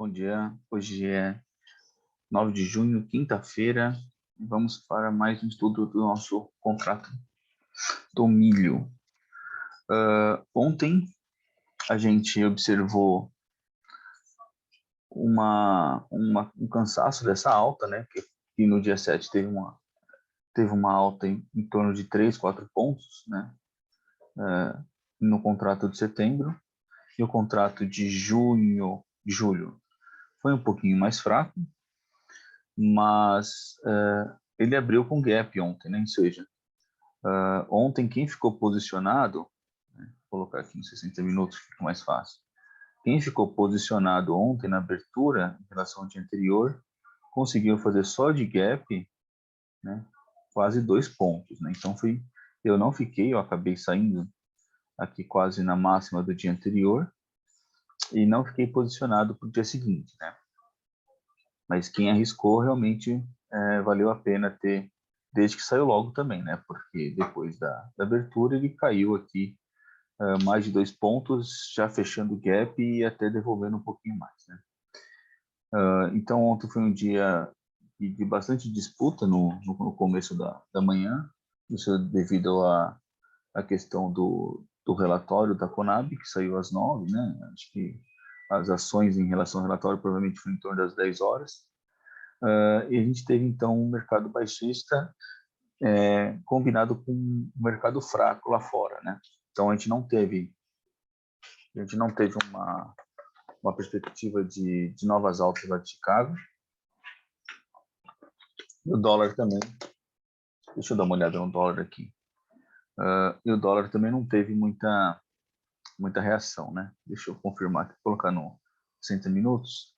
Bom dia, hoje é 9 de junho, quinta-feira, e vamos para mais um estudo do nosso contrato do milho. Ontem a gente observou um cansaço dessa alta, né? Que no dia 7 teve uma alta em torno de 3, 4 pontos, né? No contrato de setembro, e o contrato de julho foi um pouquinho mais fraco, mas ele abriu com gap ontem, né? Ou seja, ontem quem ficou posicionado, né, vou colocar aqui em 60 minutos, fica mais fácil. Quem ficou posicionado ontem na abertura, em relação ao dia anterior, conseguiu fazer só de gap, né, quase 2 pontos, né? Então eu não fiquei, eu acabei saindo aqui quase na máxima do dia anterior e não fiquei posicionado para o dia seguinte, né? Mas quem arriscou realmente valeu a pena ter, desde que saiu logo também, né? Porque depois da abertura ele caiu aqui mais de 2 pontos, já fechando o gap e até devolvendo um pouquinho mais, né? Então ontem foi um dia de bastante disputa no começo da manhã, isso devido à questão do relatório da Conab, que saiu às 9, né? Acho que as ações em relação ao relatório provavelmente foi em torno das 10 horas. E a gente teve, então, um mercado baixista combinado com um mercado fraco lá fora, né? Então, a gente não teve uma perspectiva de novas altas lá de Chicago. E o dólar também, deixa eu dar uma olhada no dólar aqui. E o dólar também não teve muita reação, né? Deixa eu confirmar aqui, colocar no 60 minutos.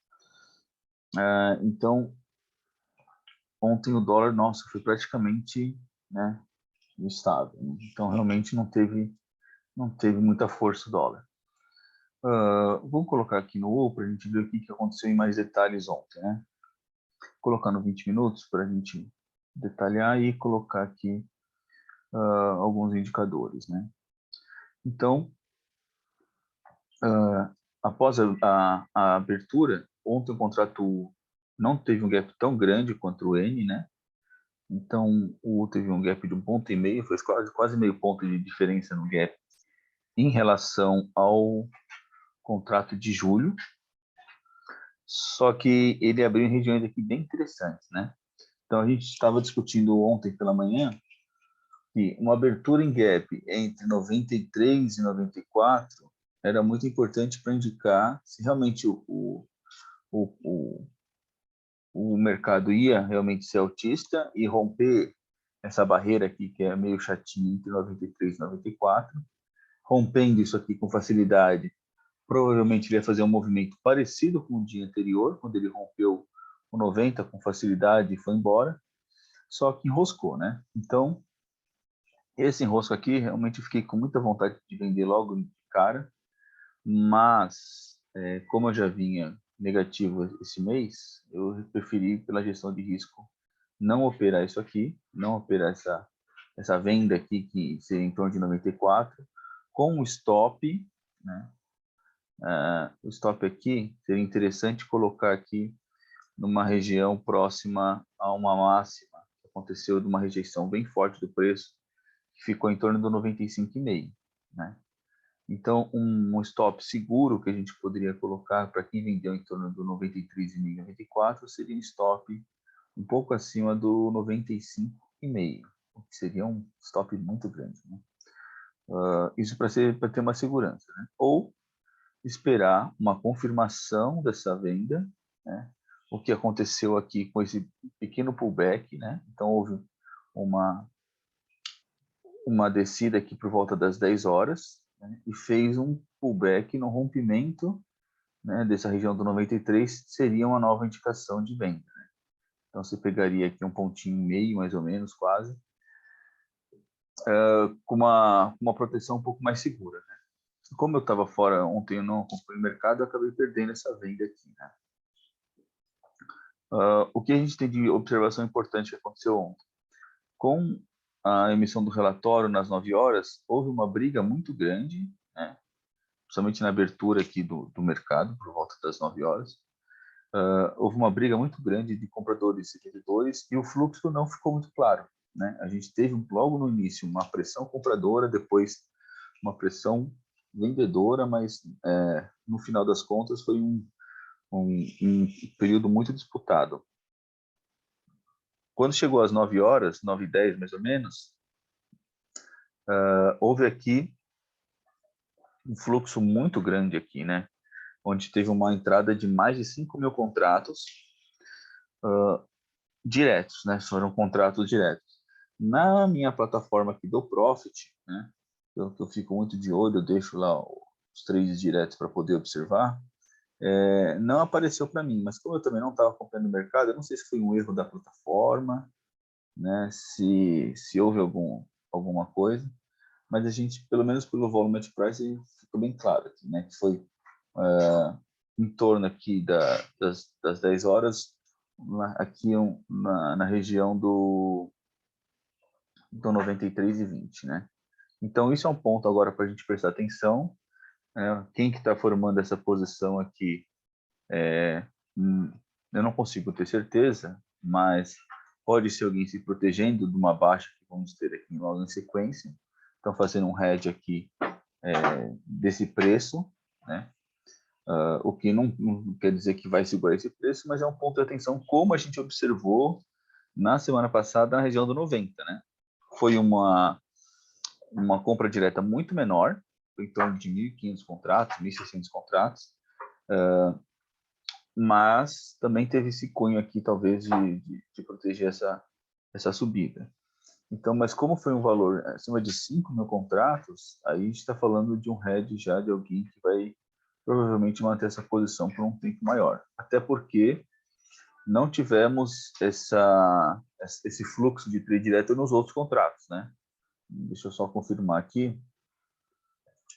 Então, ontem o dólar, nossa, foi praticamente, né, estável. Então, realmente não teve muita força o dólar. Vou colocar aqui no U para a gente ver o que aconteceu em mais detalhes ontem, né? Colocando 20 minutos para a gente detalhar e colocar aqui alguns indicadores, né? Então, após a abertura, ontem o contrato não teve um gap tão grande quanto o N, né? Então, o U teve um gap de 1,5 ponto, foi quase meio ponto de diferença no gap em relação ao contrato de julho, só que ele abriu em regiões aqui bem interessantes, né? Então, a gente estava discutindo ontem pela manhã que uma abertura em gap entre 93 e 94 era muito importante para indicar se realmente o, o mercado ia realmente ser altista e romper essa barreira aqui, que é meio chatinha, entre 93 e 94. Rompendo isso aqui com facilidade, provavelmente ele ia fazer um movimento parecido com o dia anterior, quando ele rompeu o 90 com facilidade e foi embora, só que enroscou, né? Então, esse enrosco aqui, realmente eu fiquei com muita vontade de vender logo de cara, mas como eu já vinha negativo esse mês, eu preferi, pela gestão de risco, não operar isso aqui, não operar essa venda aqui, que seria em torno de 94, com o stop, né? O stop aqui seria interessante colocar aqui numa região próxima a uma máxima que aconteceu de uma rejeição bem forte do preço, que ficou em torno do 95,5, né? Então, um stop seguro que a gente poderia colocar para quem vendeu em torno do 93,5, 94, seria um stop um pouco acima do 95,5, o que seria um stop muito grande, né? Isso para ter uma segurança, né? Ou esperar uma confirmação dessa venda, né? O que aconteceu aqui com esse pequeno pullback, né? Então, houve uma descida aqui por volta das 10 horas, né? E fez um pullback no rompimento, né, dessa região do 93, seria uma nova indicação de venda, né? Então, você pegaria aqui um pontinho e meio, mais ou menos, quase, com uma proteção um pouco mais segura, né? Como eu estava fora ontem, eu não acompanhei o mercado, eu acabei perdendo essa venda aqui, né? O que a gente tem de observação importante que aconteceu ontem? Com a emissão do relatório nas 9 horas, houve uma briga muito grande, né? Principalmente na abertura aqui do mercado, por volta das 9 horas, houve uma briga muito grande de compradores e vendedores e o fluxo não ficou muito claro, né? A gente teve logo no início uma pressão compradora, depois uma pressão vendedora, mas no final das contas foi um período muito disputado. Quando chegou às 9 horas, 9h10 mais ou menos, houve aqui um fluxo muito grande aqui, né? Onde teve uma entrada de mais de 5 mil contratos diretos, né? Foram contratos diretos. Na minha plataforma aqui do Profit, né? Eu fico muito de olho, eu deixo lá os trades diretos para poder observar. Não apareceu para mim, mas como eu também não estava acompanhando o mercado, eu não sei se foi um erro da plataforma, né? Se houve alguma coisa, mas a gente, pelo menos pelo volume de price, ficou bem claro aqui, né? Que foi em torno aqui das 10 horas, aqui na região do 93,20, né? Então, isso é um ponto agora para a gente prestar atenção. Quem que está formando essa posição aqui, eu não consigo ter certeza, mas pode ser alguém se protegendo de uma baixa que vamos ter aqui logo em sequência. Então, fazendo um hedge aqui desse preço, né? O que não quer dizer que vai segurar esse preço, mas é um ponto de atenção, como a gente observou na semana passada na região do 90, né? Foi uma compra direta muito menor, em torno de 1.500 contratos, 1.600 contratos, mas também teve esse cunho aqui, talvez, de proteger essa subida. Então, mas como foi um valor acima de 5 mil contratos, aí a gente está falando de um hedge já de alguém que vai provavelmente manter essa posição por um tempo maior. Até porque não tivemos esse fluxo de trade direto nos outros contratos, né? Deixa eu só confirmar aqui.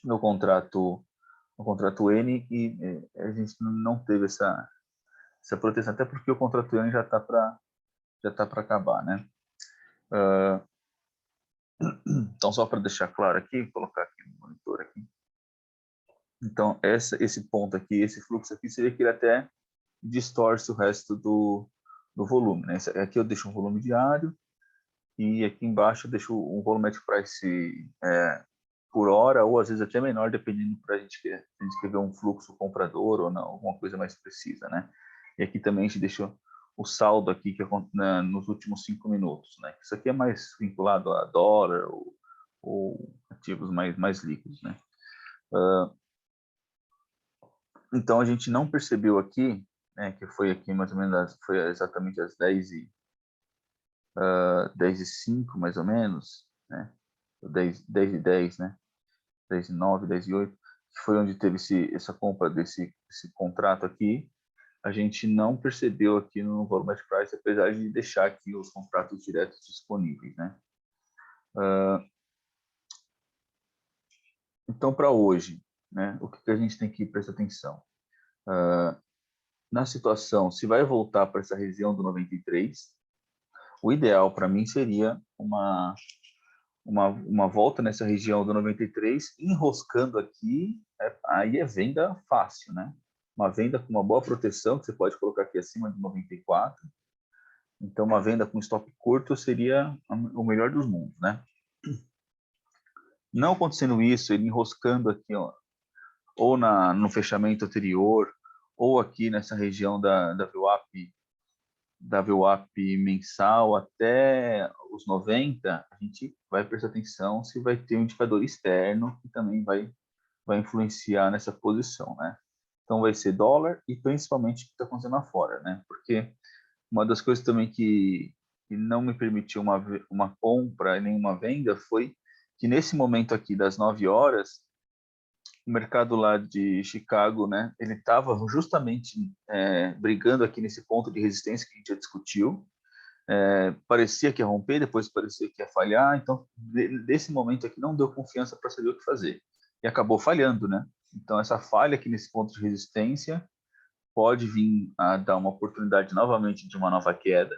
No contrato N, e a gente não teve essa proteção, até porque o contrato N já está para acabar, né? Então, só para deixar claro aqui, colocar aqui no monitor aqui. Então, esse ponto aqui, esse fluxo aqui, seria que ele até distorce o resto do volume, né? Aqui eu deixo um volume diário e aqui embaixo eu deixo um volume de price por hora, ou às vezes até menor, dependendo para a gente quer ver um fluxo comprador ou não, alguma coisa mais precisa, né? E aqui também a gente deixa o saldo aqui que é nos últimos 5 minutos, né? Isso aqui é mais vinculado a dólar ou ativos mais líquidos, né? Então a gente não percebeu aqui, né, que foi aqui mais ou menos, foi exatamente às 10h05, mais ou menos, né? 10h10, né? 10h09, 10h08, que foi onde teve essa compra desse contrato aqui. A gente não percebeu aqui no volume de price, apesar de deixar aqui os contratos diretos disponíveis, né? Então, para hoje, né, o que a gente tem que prestar atenção? Na situação, se vai voltar para essa região do 93, o ideal para mim seria uma volta nessa região do 93, enroscando aqui, aí é venda fácil, né? Uma venda com uma boa proteção, que você pode colocar aqui acima de 94. Então, uma venda com stop curto seria o melhor dos mundos, né? Não acontecendo isso, ele enroscando aqui, ó, ou no fechamento anterior, ou aqui nessa região da VWAP mensal até os 90, a gente vai prestar atenção se vai ter um indicador externo que também vai influenciar nessa posição, né? Então vai ser dólar e principalmente o que está acontecendo lá fora, né? Porque uma das coisas também que não me permitiu uma compra e nenhuma venda foi que nesse momento aqui das 9 horas, o mercado lá de Chicago, né, ele estava justamente brigando aqui nesse ponto de resistência que a gente já discutiu. Parecia que ia romper, depois parecia que ia falhar. Então, desse momento aqui, não deu confiança para saber o que fazer. E acabou falhando, né? Então, essa falha aqui nesse ponto de resistência pode vir a dar uma oportunidade novamente de uma nova queda,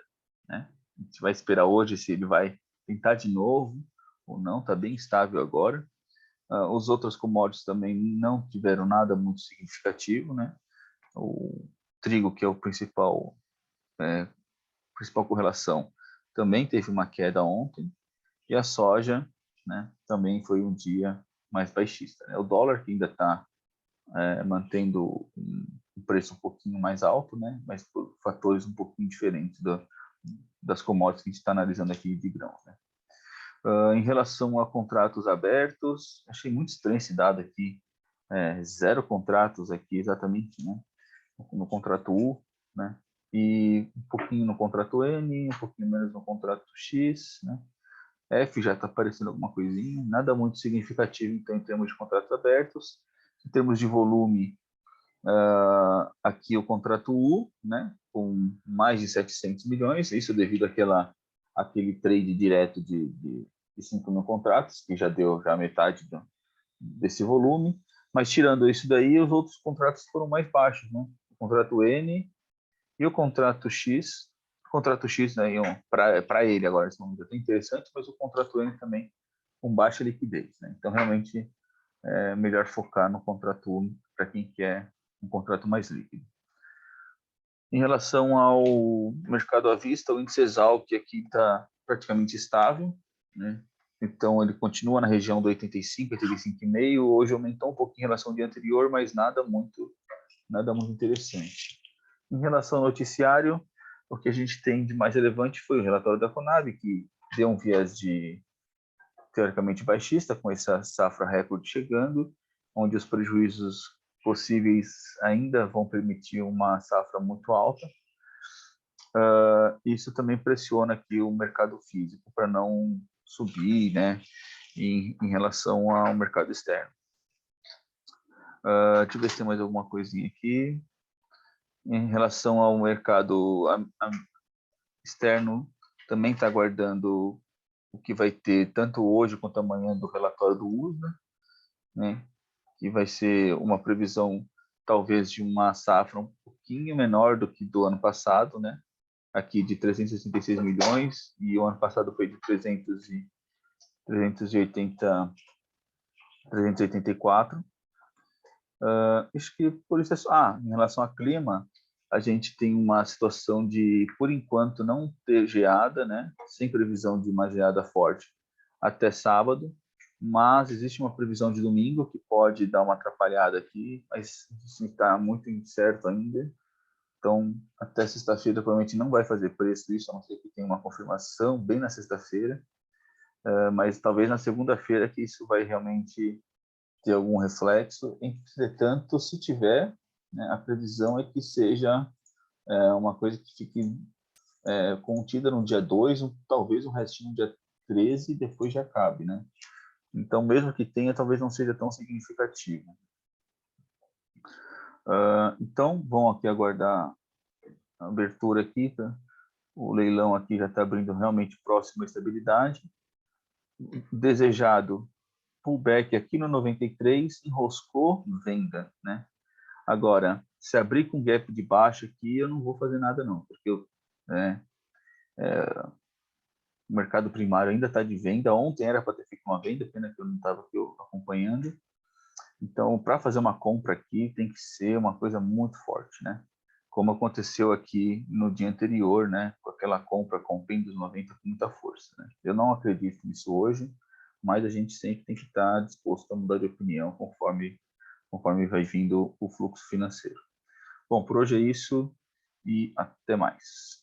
né? A gente vai esperar hoje se ele vai tentar de novo ou não, está bem estável agora. Os outros commodities também não tiveram nada muito significativo, né? trigo, que é o principal correlação, também teve uma queda ontem, e a soja, né, também foi um dia mais baixista, né? O dólar que ainda está mantendo um preço um pouquinho mais alto, né, mas por fatores um pouquinho diferentes das commodities que a gente está analisando aqui de grãos, né? Em relação a contratos abertos, achei muito estranho esse dado aqui, 0 contratos aqui exatamente, né, no contrato U, né, e um pouquinho no contrato N, um pouquinho menos no contrato X, né. F já está aparecendo alguma coisinha, nada muito significativo, então, em termos de contratos abertos. Em termos de volume, aqui o contrato U, né, com mais de 700 milhões, isso devido àquele trade direto de 5 mil contratos, que já deu já metade desse volume, mas tirando isso daí, os outros contratos foram mais baixos, né? O contrato N e o contrato X. O contrato X, né, para ele agora, nesse momento, é até interessante, mas o contrato N também com baixa liquidez, né? Então, realmente, é melhor focar no contrato U para quem quer um contrato mais líquido. Em relação ao mercado à vista, o índice Exalc aqui está praticamente estável, né? Então, ele continua na região do 85, 85,5. Hoje aumentou um pouquinho em relação ao dia anterior, mas nada muito interessante. Em relação ao noticiário, o que a gente tem de mais relevante foi o relatório da Conab, que deu um viés teoricamente baixista, com essa safra recorde chegando, onde os prejuízos possíveis ainda vão permitir uma safra muito alta. Isso também pressiona aqui o mercado físico para não subir, em relação ao mercado externo. Deixa eu ver se tem mais alguma coisinha aqui. Em relação ao mercado externo, também está aguardando o que vai ter tanto hoje quanto amanhã do relatório do USDA, né? Que vai ser uma previsão talvez de uma safra um pouquinho menor do que do ano passado, né? Aqui de 366 milhões, e o ano passado foi de 384. Acho que por isso é só. Em relação ao clima, a gente tem uma situação de, por enquanto, não ter geada, né? Sem previsão de uma geada forte até sábado, mas existe uma previsão de domingo que pode dar uma atrapalhada aqui, mas está muito incerto ainda. Então, até sexta-feira provavelmente não vai fazer preço isso, a não ser que tenha uma confirmação bem na sexta-feira, mas talvez na segunda-feira que isso vai realmente ter algum reflexo. Entretanto, se tiver, né, a previsão é que seja uma coisa que fique contida no dia 2, talvez o restinho no dia 13 e depois já acabe, né? Então, mesmo que tenha, talvez não seja tão significativo. Então, vamos aqui aguardar a abertura aqui, tá? O leilão aqui já está abrindo realmente próximo à estabilidade. Desejado pullback aqui no 93, enroscou, venda, né? Agora, se abrir com gap de baixa aqui, eu não vou fazer nada não, porque o mercado primário ainda está de venda. Ontem era para ter feito uma venda, pena que eu não estava aqui acompanhando. Então, para fazer uma compra aqui, tem que ser uma coisa muito forte, né? Como aconteceu aqui no dia anterior, né? Com aquela compra com o PIN dos 90 com muita força, né? Eu não acredito nisso hoje, mas a gente sempre tem que estar disposto a mudar de opinião conforme vai vindo o fluxo financeiro. Bom, por hoje é isso e até mais.